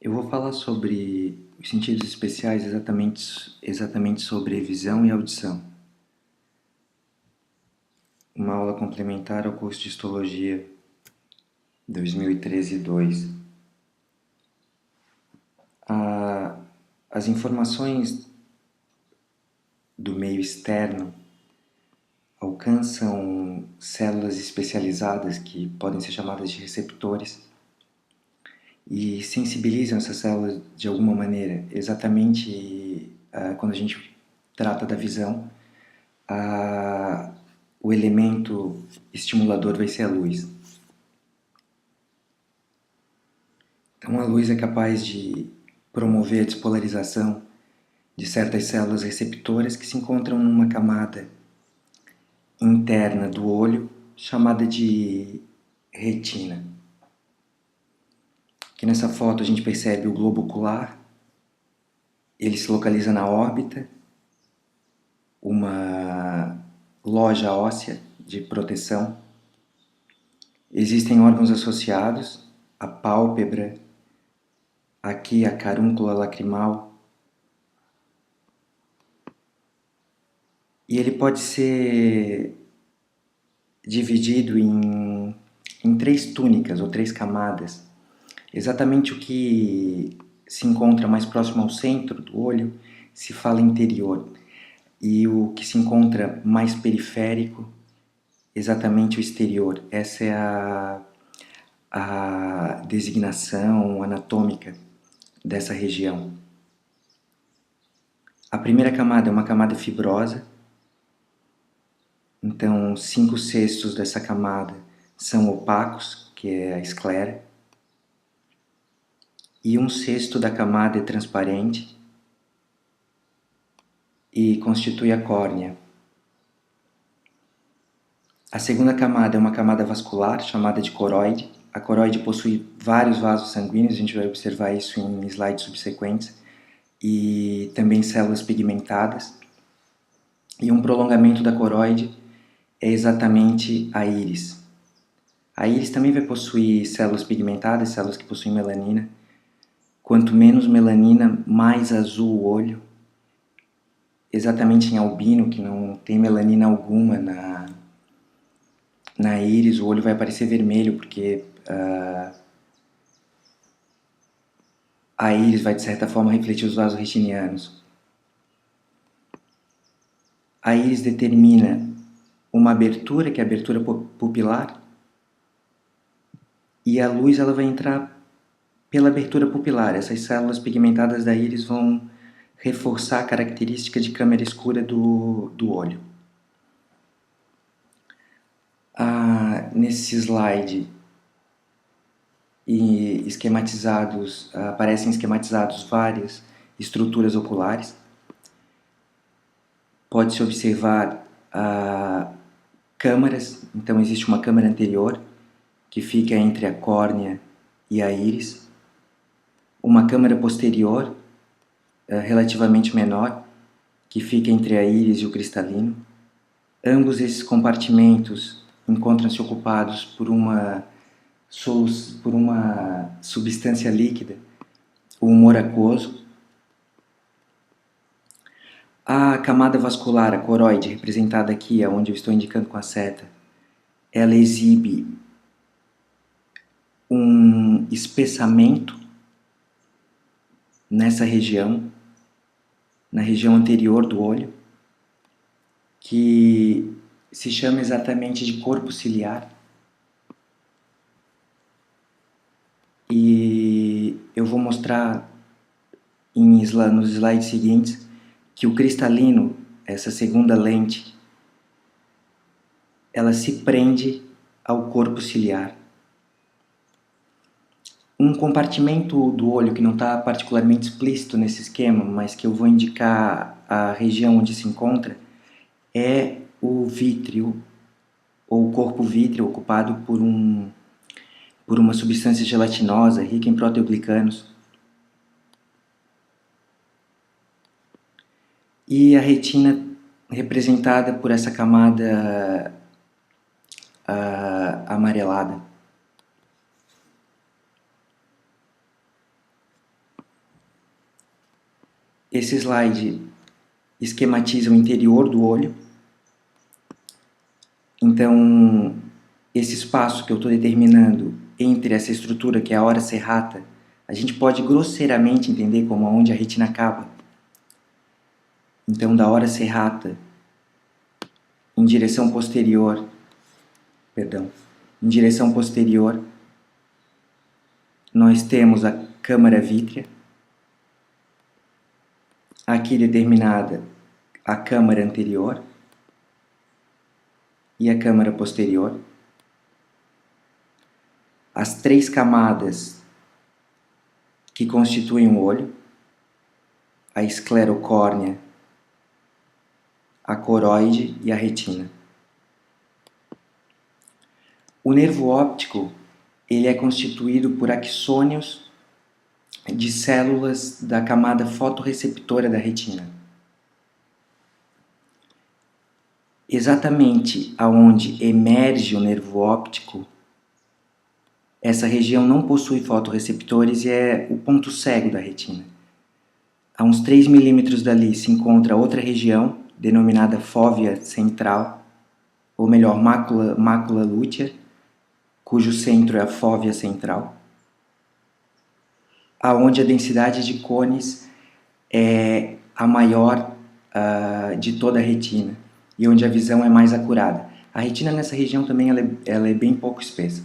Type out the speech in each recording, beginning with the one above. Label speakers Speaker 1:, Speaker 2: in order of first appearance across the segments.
Speaker 1: Eu vou falar sobre os sentidos especiais exatamente sobre visão e audição. Uma aula complementar ao curso de Histologia 2013-2. As informações do meio externo alcançam células especializadas que podem ser chamadas de receptores e sensibilizam essas células de alguma maneira. Exatamente quando a gente trata da visão, o elemento estimulador vai ser a luz. Então a luz é capaz de promover a despolarização de certas células receptoras que se encontram numa camada interna do olho chamada de retina. Aqui nessa foto a gente percebe o globo ocular, ele se localiza na órbita, uma loja óssea de proteção. Existem órgãos associados, a pálpebra, aqui a carúncula lacrimal. E ele pode ser dividido em três túnicas ou três camadas. Exatamente o que se encontra mais próximo ao centro do olho se fala interior. E o que se encontra mais periférico, exatamente o exterior. Essa é a designação anatômica dessa região. A primeira camada é uma camada fibrosa. Então, 5/6 dessa camada são opacos, que é a esclera. E 1/6 da camada é transparente e constitui a córnea. A segunda camada é uma camada vascular, chamada de coroide. A coroide possui vários vasos sanguíneos, a gente vai observar isso em slides subsequentes, e também células pigmentadas. E um prolongamento da coroide é exatamente a íris. A íris também vai possuir células pigmentadas, células que possuem melanina. Quanto menos melanina, mais azul o olho. Exatamente em albino, que não tem melanina alguma na íris, o olho vai parecer vermelho, porque a íris vai, de certa forma, refletir os vasos retinianos. A íris determina uma abertura, que é a abertura pupilar, e a luz ela vai entrar pela abertura pupilar. Essas células pigmentadas da íris vão reforçar a característica de câmara escura do olho. Nesse slide aparecem esquematizados várias estruturas oculares. Pode-se observar câmaras. Então existe uma câmara anterior que fica entre a córnea e a íris, uma câmara posterior relativamente menor que fica entre a íris e o cristalino. Ambos esses compartimentos encontram-se ocupados por uma substância líquida, o humor aquoso. A camada vascular, a coroide, representada aqui, onde eu estou indicando com a seta, ela exibe um espessamento nessa região, na região anterior do olho, que se chama exatamente de corpo ciliar. E eu vou mostrar nos slides seguintes que o cristalino, essa segunda lente, ela se prende ao corpo ciliar. Um compartimento do olho que não está particularmente explícito nesse esquema, mas que eu vou indicar a região onde se encontra, é o vítreo, ou o corpo vítreo, ocupado por uma substância gelatinosa rica em proteoglicanos. E a retina representada por essa camada amarelada. Esse slide esquematiza o interior do olho. Então, esse espaço que eu estou determinando entre essa estrutura que é a ora serrata, a gente pode grosseiramente entender como onde a retina acaba. Então, da ora serrata em direção posterior, nós temos a câmara vítrea, aqui determinada a câmara anterior e a câmara posterior. As três camadas que constituem o olho, a esclerocórnea, a coroide e a retina. O nervo óptico ele é constituído por axônios de células da camada fotorreceptora da retina. Exatamente aonde emerge o nervo óptico, essa região não possui fotorreceptores e é o ponto cego da retina. A uns 3 milímetros dali se encontra outra região, denominada fóvea central, ou melhor, mácula lútea, cujo centro é a fóvea central, aonde a densidade de cones é a maior de toda a retina e onde a visão é mais acurada. A retina nessa região também ela é bem pouco espessa.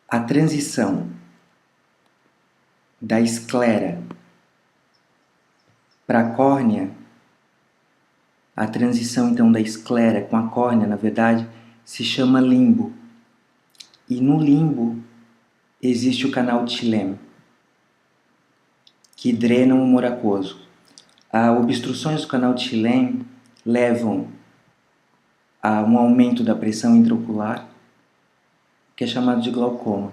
Speaker 1: A transição da esclera para a córnea, a transição então da esclera com a córnea, na verdade, se chama limbo. E no limbo existe o canal de Schlemm, que drena o humor aquoso. As obstruções do canal de Schlemm levam a um aumento da pressão intraocular, que é chamado de glaucoma.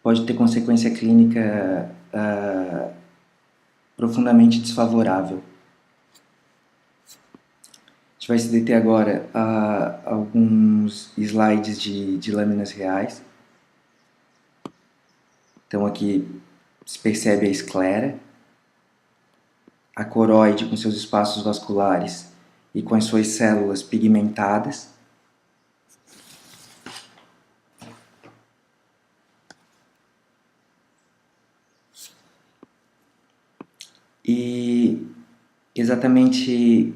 Speaker 1: Pode ter consequência clínica profundamente desfavorável. A gente vai se deter agora a alguns slides de lâminas reais. Então aqui se percebe a esclera, a coroide com seus espaços vasculares e com as suas células pigmentadas. E exatamente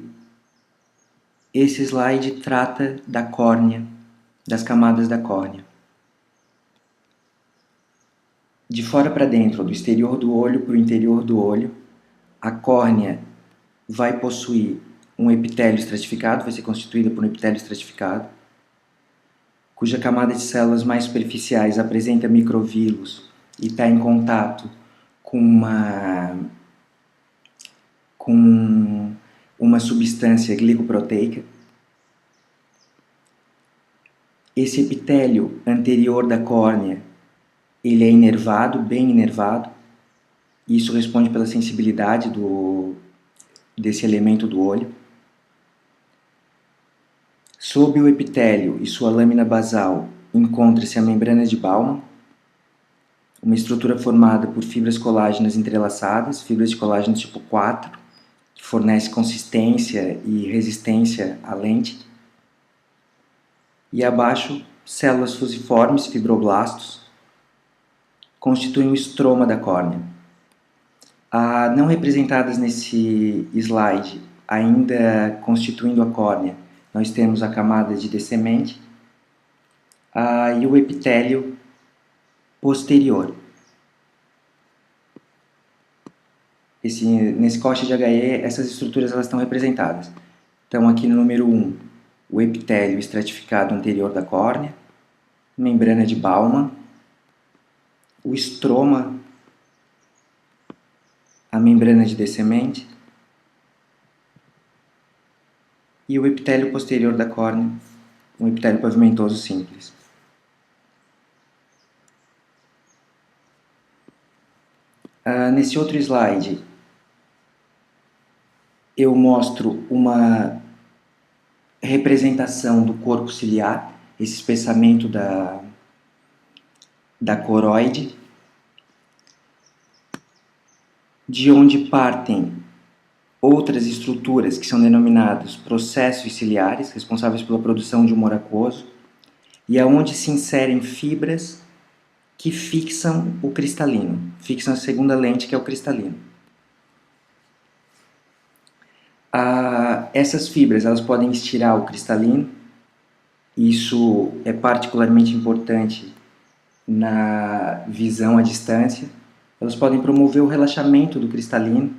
Speaker 1: esse slide trata da córnea, das camadas da córnea. De fora para dentro, do exterior do olho para o interior do olho, a córnea vai possuir um epitélio estratificado, vai ser constituída por um epitélio estratificado, cuja camada de células mais superficiais apresenta microvílulos e está em contato com uma substância glicoproteica. Esse epitélio anterior da córnea ele é inervado, bem inervado, e isso responde pela sensibilidade desse elemento do olho. Sob o epitélio e sua lâmina basal encontra-se a membrana de Baumann, uma estrutura formada por fibras colágenas entrelaçadas, fibras de colágeno tipo 4, que fornece consistência e resistência à lente. E abaixo, células fusiformes, fibroblastos, constituem o estroma da córnea. Não representadas nesse slide, ainda constituindo a córnea, nós temos a camada de descemente e o epitélio posterior. Nesse corte de HE, essas estruturas elas estão representadas. Então, aqui no número 1, o epitélio estratificado anterior da córnea, membrana de Baumann, o estroma, a membrana de descemente e o epitélio posterior da córnea, um epitélio pavimentoso simples. Nesse outro slide, eu mostro uma representação do corpo ciliar, esse espessamento da coroide. de onde partem outras estruturas que são denominadas processos ciliares, responsáveis pela produção de humor aquoso, e aonde se inserem fibras que fixam o cristalino, fixam a segunda lente, que é o cristalino. Essas fibras elas podem estirar o cristalino. Isso é particularmente importante na visão à distância. Elas podem promover o relaxamento do cristalino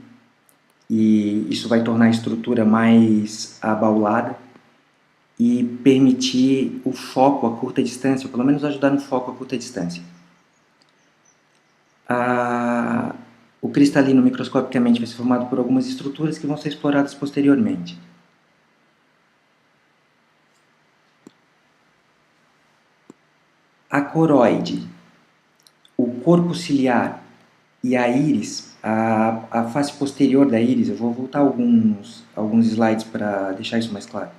Speaker 1: e isso vai tornar a estrutura mais abaulada e permitir o foco a curta distância, ou pelo menos ajudar no foco a curta distância. O cristalino microscopicamente vai ser formado por algumas estruturas que vão ser exploradas posteriormente. A coroide, o corpo ciliar e a íris, a face posterior da íris, eu vou voltar alguns slides para deixar isso mais claro.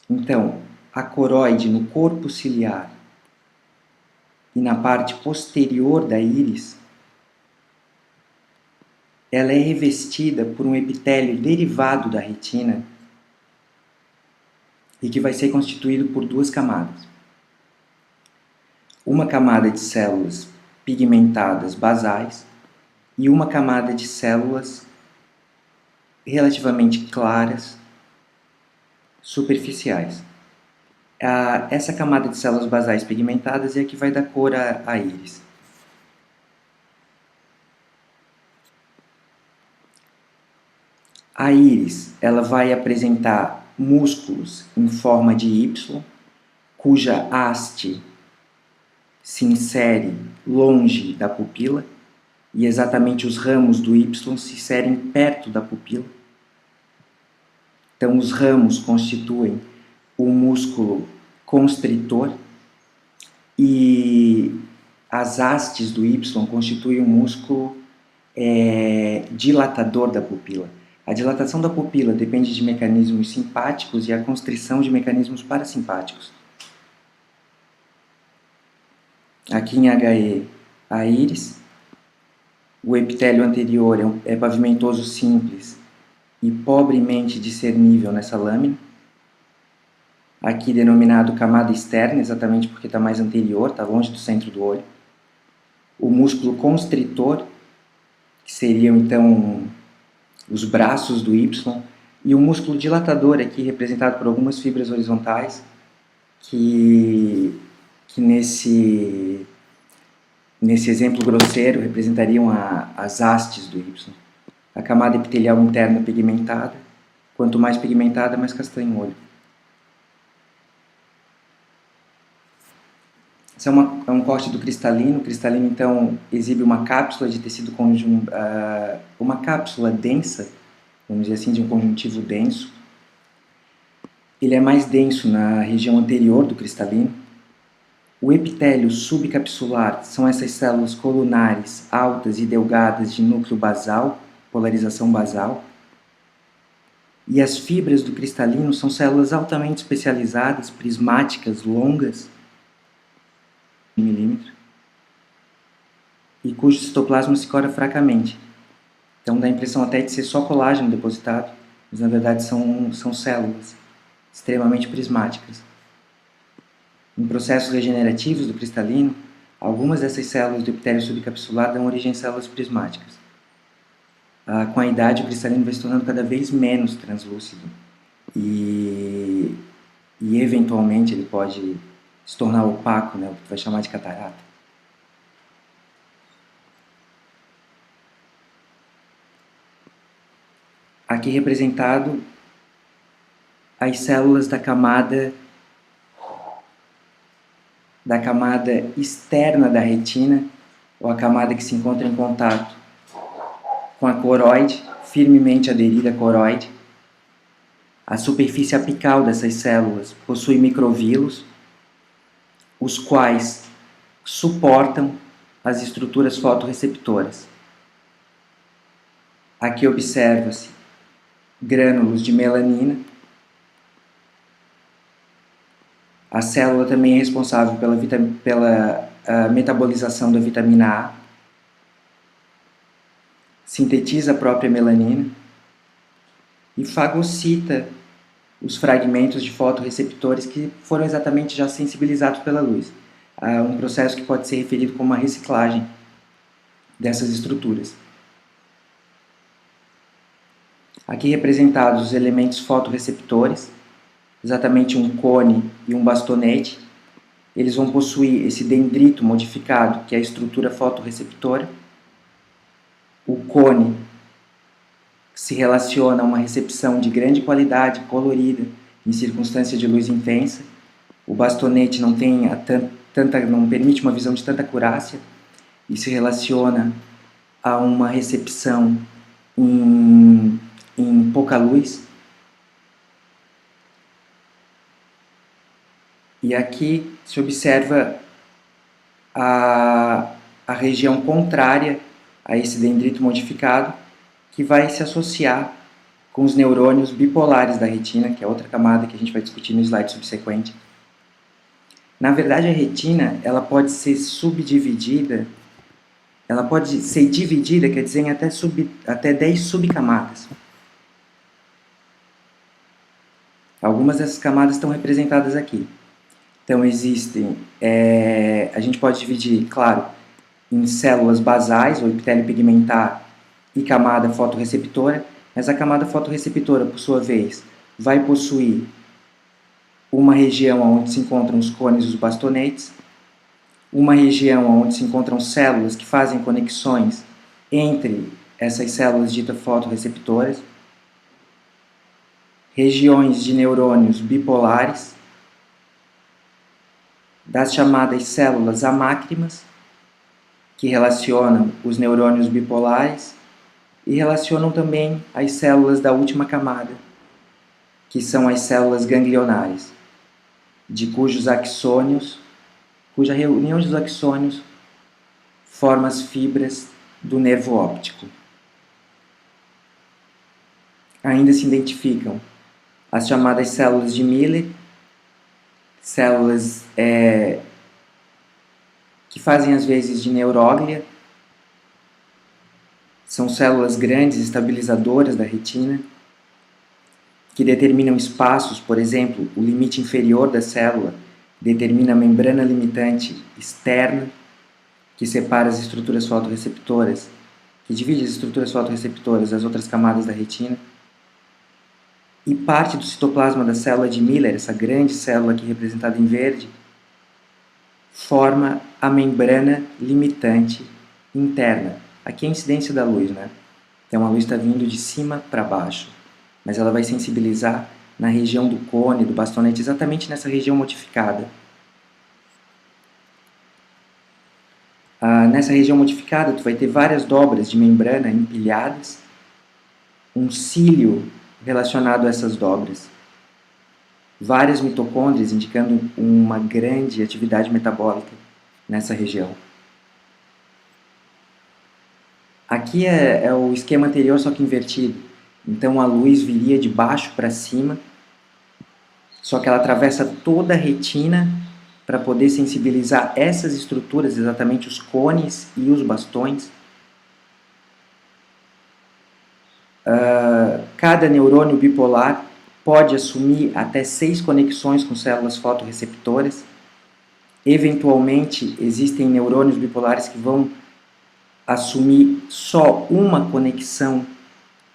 Speaker 1: Então, a coroide no corpo ciliar e na parte posterior da íris, ela é revestida por um epitélio derivado da retina e que vai ser constituído por duas camadas. Uma camada de células pigmentadas basais e uma camada de células relativamente claras, superficiais. Essa camada de células basais pigmentadas é a que vai dar cor à íris. A íris ela vai apresentar músculos em forma de Y, cuja haste se insere longe da pupila e exatamente os ramos do Y se inserem perto da pupila. Então, os ramos constituem o músculo constritor e as hastes do Y constituem o músculo dilatador da pupila. A dilatação da pupila depende de mecanismos simpáticos e a constrição de mecanismos parasimpáticos. Aqui em HE, a íris, o epitélio anterior é pavimentoso simples e pobremente discernível nessa lâmina. Aqui denominado camada externa, exatamente porque está mais anterior, está longe do centro do olho. O músculo constritor, que seriam então os braços do Y, e o músculo dilatador aqui representado por algumas fibras horizontais que nesse exemplo grosseiro representariam as hastes do Y. A camada epitelial interna pigmentada, quanto mais pigmentada, mais castanho o olho. Esse é um corte do cristalino. O cristalino, então, exibe uma cápsula de tecido uma cápsula densa, vamos dizer assim, de um conjuntivo denso. Ele é mais denso na região anterior do cristalino. O epitélio subcapsular são essas células colunares altas e delgadas de núcleo basal, polarização basal. E as fibras do cristalino são células altamente especializadas, prismáticas, longas, milímetro, e cujo citoplasma se cora fracamente. Então dá a impressão até de ser só colágeno depositado, mas na verdade são células extremamente prismáticas. Em processos regenerativos do cristalino, algumas dessas células do epitélio subcapsular dão origem a células prismáticas. Com a idade, o cristalino vai se tornando cada vez menos translúcido e eventualmente ele pode se tornar opaco, né, o que vai chamar de catarata. Aqui representado as células da camada externa da retina, ou a camada que se encontra em contato com a coroide, firmemente aderida à coroide. A superfície apical dessas células possui microvílulos, os quais suportam as estruturas fotorreceptoras. Aqui observa-se grânulos de melanina. A célula também é responsável pela metabolização da vitamina A, sintetiza a própria melanina e fagocita os fragmentos de fotorreceptores que foram exatamente já sensibilizados pela luz. Um processo que pode ser referido como uma reciclagem dessas estruturas. Aqui representados os elementos fotorreceptores, exatamente um cone e um bastonete. Eles vão possuir esse dendrito modificado, que é a estrutura fotorreceptora. O cone se relaciona a uma recepção de grande qualidade, colorida, em circunstância de luz intensa. O bastonete não permite uma visão de tanta acurácia e se relaciona a uma recepção em pouca luz. E aqui se observa a região contrária a esse dendrito modificado, que vai se associar com os neurônios bipolares da retina, que é outra camada que a gente vai discutir no slide subsequente. Na verdade, a retina ela pode ser subdividida, ela pode ser dividida, quer dizer, em até 10 subcamadas. Algumas dessas camadas estão representadas aqui. Então, existem, a gente pode dividir, claro, em células basais, ou epitélio pigmentar, e camada fotorreceptora, mas a camada fotorreceptora, por sua vez, vai possuir uma região onde se encontram os cones e os bastonetes, uma região onde se encontram células que fazem conexões entre essas células ditas fotorreceptoras, regiões de neurônios bipolares, das chamadas células amácrimas, que relacionam os neurônios bipolares e relacionam também as células da última camada, que são as células ganglionares, cuja reunião dos axônios forma as fibras do nervo óptico. Ainda se identificam as chamadas células de Miller, células que fazem às vezes de neuróglia, são células grandes estabilizadoras da retina, que determinam espaços, por exemplo, o limite inferior da célula determina a membrana limitante externa, que separa as estruturas fotorreceptoras, que divide as estruturas fotorreceptoras das outras camadas da retina. E parte do citoplasma da célula de Miller, essa grande célula aqui representada em verde, forma a membrana limitante interna. Aqui é a incidência da luz, né? Então a luz está vindo de cima para baixo, mas ela vai sensibilizar na região do cone, do bastonete, exatamente nessa região modificada. Nessa região modificada, tu vai ter várias dobras de membrana empilhadas, um cílio relacionado a essas dobras, várias mitocôndrias indicando uma grande atividade metabólica nessa região. Aqui é o esquema anterior, só que invertido. Então a luz viria de baixo para cima, só que ela atravessa toda a retina para poder sensibilizar essas estruturas, exatamente os cones e os bastões. Cada neurônio bipolar pode assumir até 6 conexões com células fotorreceptoras. Eventualmente, existem neurônios bipolares que vão assumir só uma conexão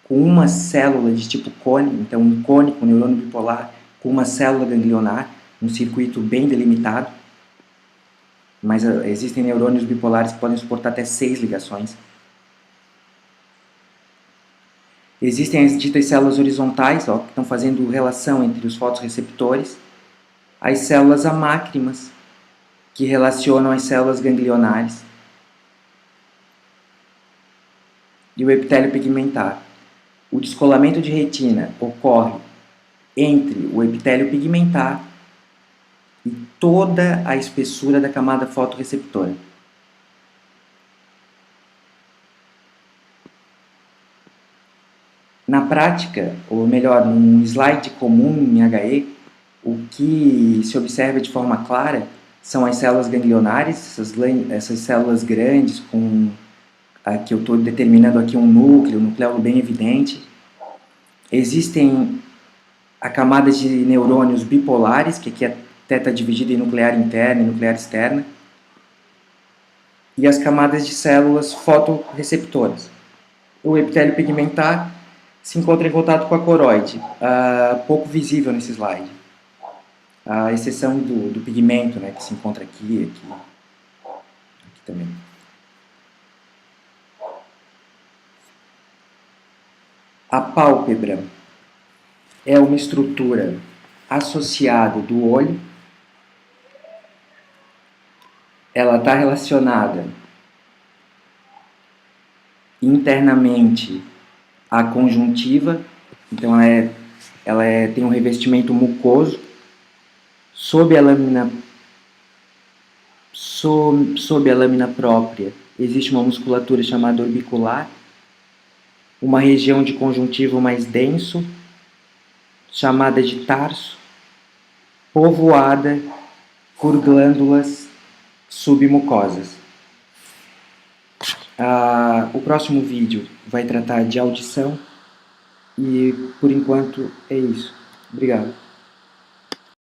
Speaker 1: com uma célula de tipo cone, então um cone com neurônio bipolar com uma célula ganglionar, um circuito bem delimitado, mas existem neurônios bipolares que podem suportar até 6 ligações. Existem as ditas células horizontais, que estão fazendo relação entre os fotorreceptores, as células amácrimas, que relacionam as células ganglionares, e o epitélio pigmentar. O descolamento de retina ocorre entre o epitélio pigmentar e toda a espessura da camada fotorreceptora. Na prática, ou melhor, num slide comum em HE, o que se observa de forma clara são as células ganglionares, essas células grandes com Aqui eu estou determinando aqui um núcleo, um nucleolo bem evidente. Existem a camada de neurônios bipolares, que aqui até está dividida em nuclear interna e nuclear externa, e as camadas de células fotorreceptoras. O epitélio pigmentar se encontra em contato com a coroide, pouco visível nesse slide, à exceção do pigmento, né, que se encontra aqui também. A pálpebra é uma estrutura associada do olho. Ela está relacionada internamente à conjuntiva, então tem um revestimento mucoso. Sob a lâmina própria existe uma musculatura chamada orbicular, uma região de conjuntivo mais denso, chamada de tarso, povoada por glândulas submucosas. O próximo vídeo vai tratar de audição e, por enquanto, é isso. Obrigado.